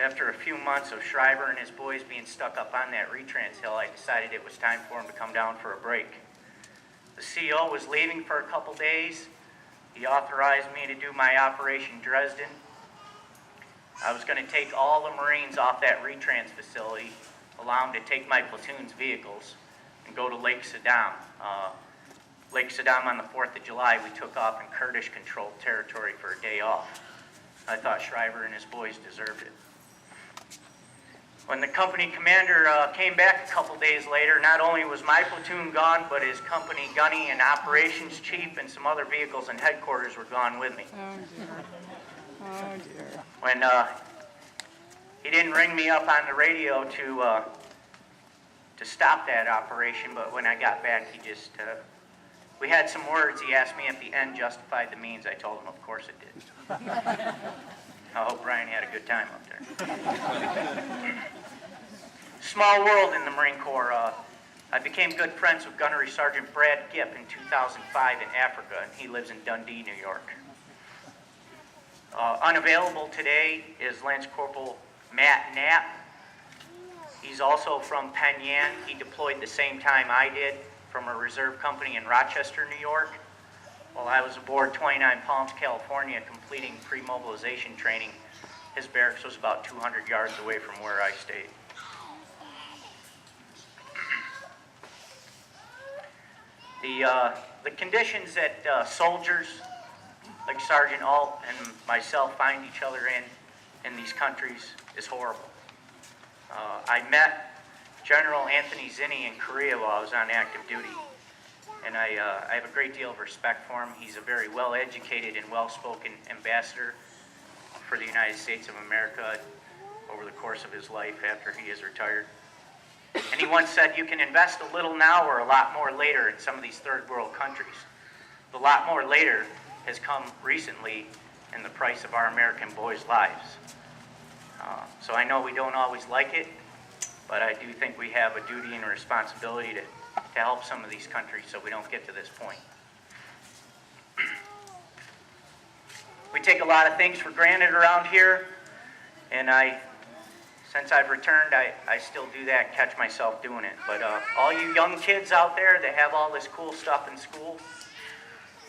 After a few months of Shriver and his boys being stuck up on that retrans hill, I decided it was time for him to come down for a break. The CO was leaving for a couple days. He authorized me to do my Operation Dresden. I was going to take all the Marines off that retrans facility, allow them to take my platoon's vehicles, and go to Lake Saddam. Lake Saddam on the 4th of July, we took off in Kurdish-controlled territory for a day off. I thought Shriver and his boys deserved it. When the company commander came back a couple days later, not only was my platoon gone, but his company gunny and operations chief and some other vehicles and headquarters were gone with me. Oh dear. Oh dear. When he didn't ring me up on the radio to stop that operation, but when I got back, he just, we had some words. He asked me if the end justified the means. I told him, of course it did. I hope Brian had a good time up there. Small world in the Marine Corps. I became good friends with Gunnery Sergeant Brad Gipp in 2005 in Africa, and he lives in Dundee, New York. Unavailable today is Lance Corporal Matt Knapp. He's also from PENN YAN. He deployed the same time I did from a reserve company in Rochester, New York. While I was aboard 29 Palms, California, completing pre-mobilization training, his barracks was about 200 yards away from where I stayed. The conditions that soldiers like Sergeant Alt and myself find each other in these countries is horrible. I met General Anthony Zinni in Korea while I was on active duty. And I have a great deal of respect for him. He's a very well-educated and well-spoken ambassador for the United States of America over the course of his life after he is retired. And he once said, you can invest a little now or a lot more later in some of these third world countries. The lot more later has come recently in the price of our American boys' lives. So I know we don't always like it, but I do think we have a duty and a responsibility to help some of these countries so we don't get to this point. We take a lot of things for granted around here, and since I've returned, I still do that, catch myself doing it. But all you young kids out there that have all this cool stuff in school,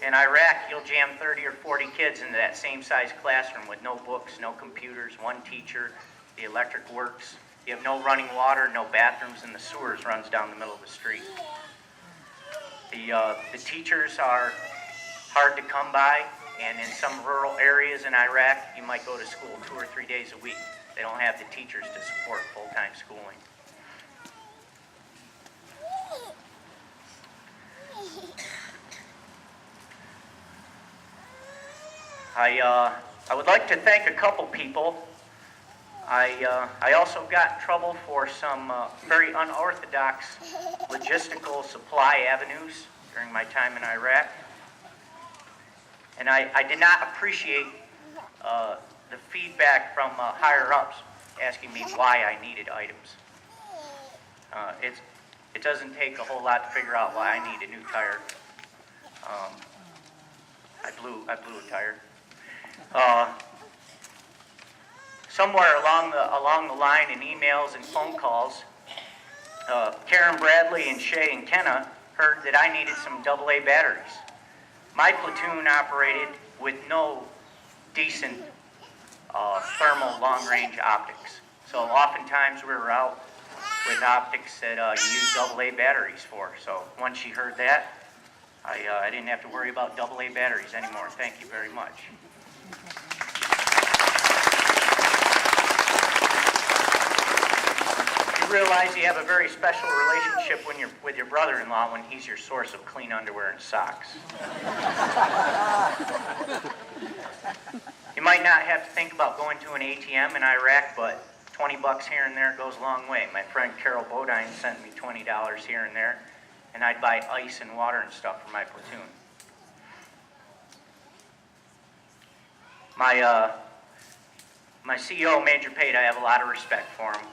in Iraq, you'll jam 30 or 40 kids into that same size classroom with no books, no computers, one teacher, the electric works. You have no running water, no bathrooms, and the sewers runs down the middle of the street. The teachers are hard to come by, and in some rural areas in Iraq, you might go to school 2 or 3 days a week. They don't have the teachers to support full-time schooling. I would like to thank a couple people. I also got in trouble for some very unorthodox logistical supply avenues during my time in Iraq. And I did not appreciate the feedback from higher-ups asking me why I needed items. It doesn't take a whole lot to figure out why I need a new tire. I blew a tire. Somewhere along the line in emails and phone calls, Karen Bradley and Shay and Kenna heard that I needed some AA batteries. My platoon operated with no decent thermal long-range optics. So oftentimes we were out with optics that you use AA batteries for. So once she heard that, I didn't have to worry about AA batteries anymore. Thank you very much. You realize you have a very special relationship with your brother-in-law when he's your source of clean underwear and socks. You might not have to think about going to an ATM in Iraq, but $20 here and there goes a long way. My friend Carol Bodine sent me $20 here and there, and I'd buy ice and water and stuff for my platoon. My CEO, Major Pate, I have a lot of respect for him.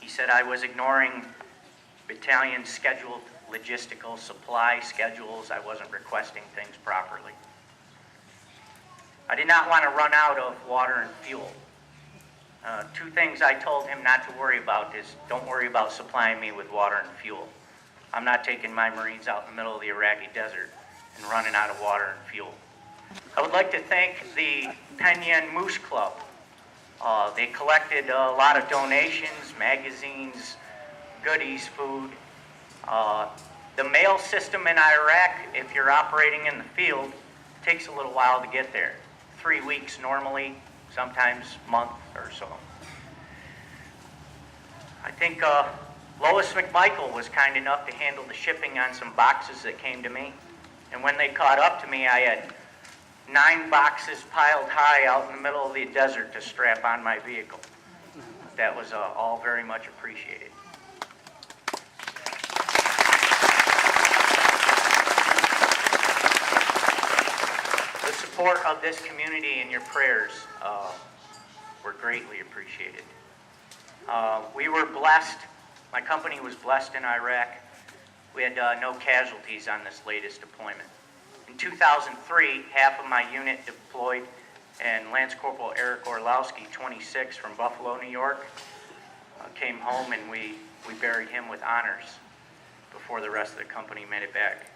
He said I was ignoring battalion scheduled logistical supply schedules. I wasn't requesting things properly. I did not want to run out of water and fuel. Two things I told him not to worry about is don't worry about supplying me with water and fuel. I'm not taking my Marines out in the middle of the Iraqi desert and running out of water and fuel. I would like to thank the PENN YAN Moose Club. They collected a lot of donations, magazines, goodies, food. The mail system in Iraq, if you're operating in the field, takes a little while to get there. 3 weeks normally, sometimes a month or so. I think Lois McMichael was kind enough to handle the shipping on some boxes that came to me. And when they caught up to me, I had 9 boxes piled high out in the middle of the desert to strap on my vehicle. That was all very much appreciated. The support of this community and your prayers were greatly appreciated. We were blessed, my company was blessed in Iraq. We had no casualties on this latest deployment. In 2003, half of my unit deployed, and Lance Corporal Eric Orlowski, 26, from Buffalo, New York, came home, and we buried him with honors before the rest of the company made it back.